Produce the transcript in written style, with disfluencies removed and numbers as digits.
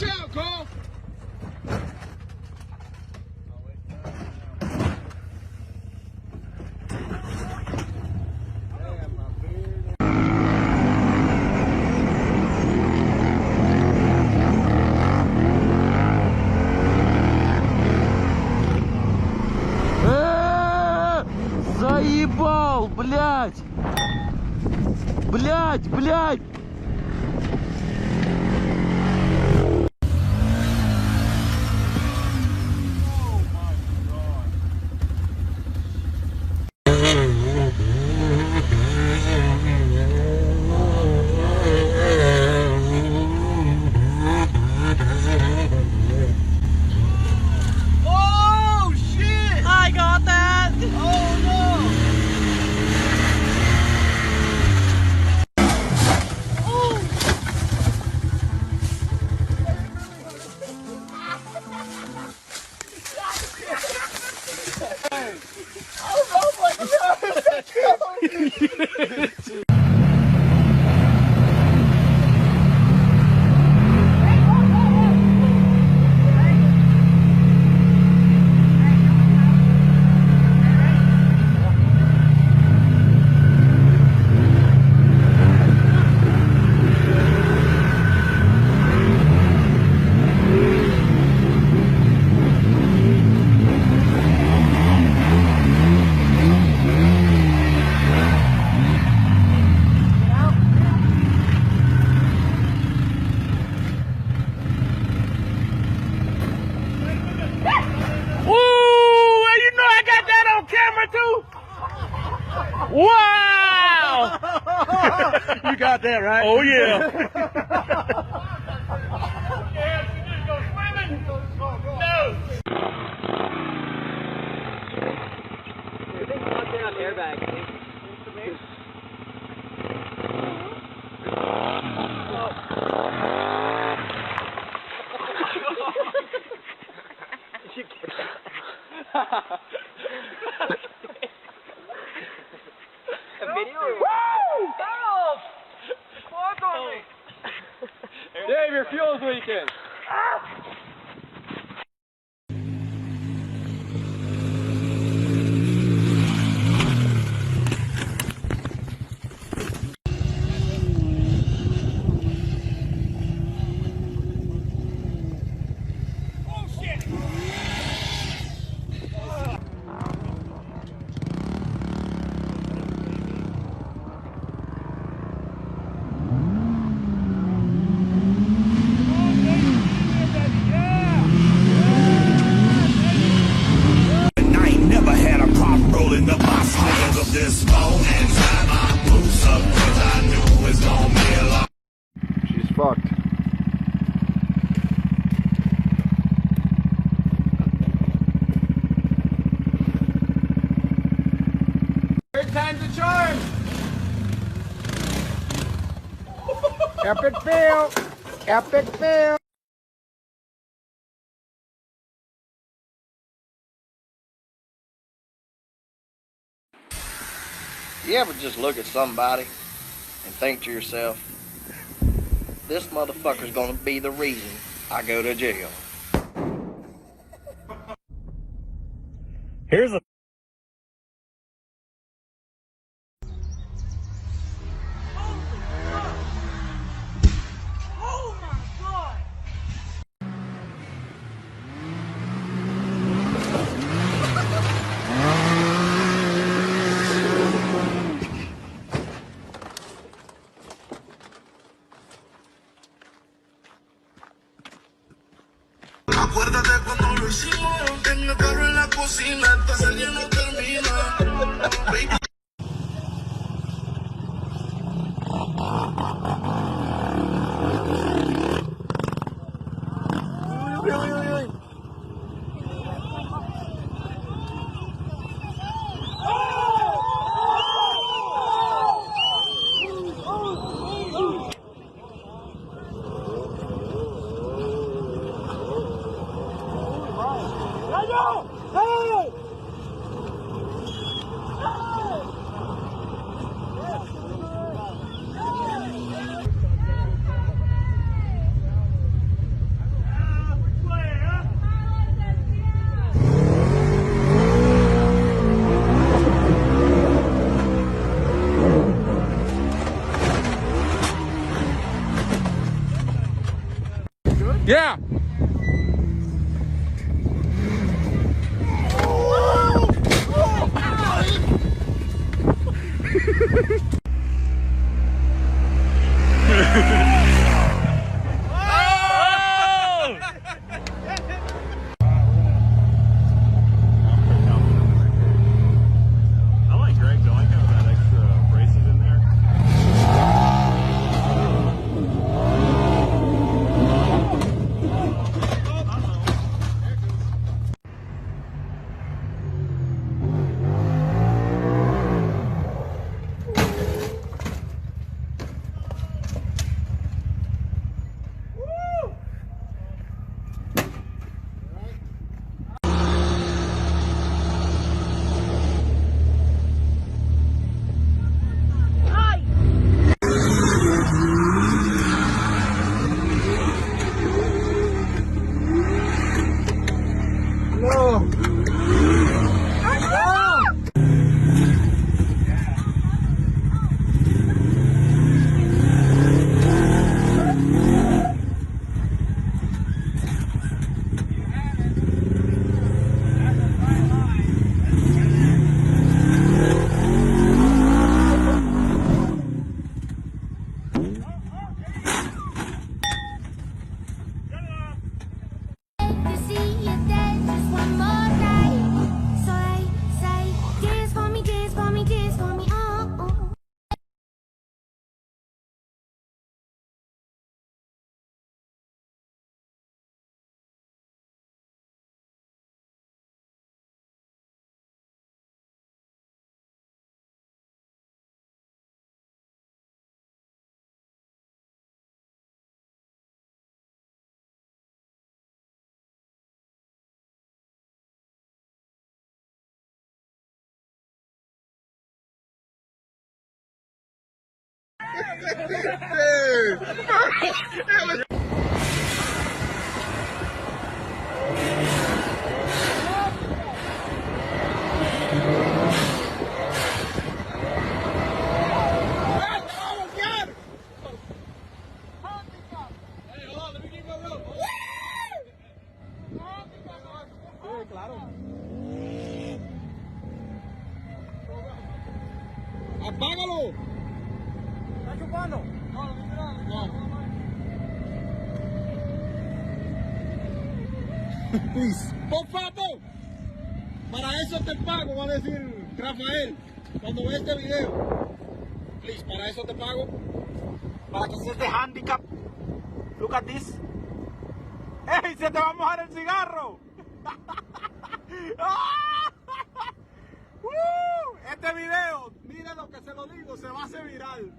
Watch out, Cole! Заебал, блядь! Блядь, блядь! Oh, shit! I got that! Oh, no! Wow! You got that, right? Oh yeah! Dave, your fuel's leaking. She's fucked. Third time's the charm. Epic fail! Epic fail! You ever just look at somebody and think to yourself, this motherfucker's gonna be the reason I go to jail? Here's a Acuérdate cuando lo hicimos, en el carro en la cocina, esta serie no termina. Baby. Yeah. I like Greg's. I like having that extra braces in there. To see you dance just one more night. So they say, dance for me, dance for me, dance for me, oh, oh. ¡Apágalo! ¿Está chupando? No. Please. Por favor. Para eso te pago, va a decir Rafael cuando ve este video. Please, para eso te pago. Para que seas de handicap. Look at this. ¡Ey! ¡Se te va a mojar el cigarro! Este video, mira lo que se lo digo, se va a hacer viral.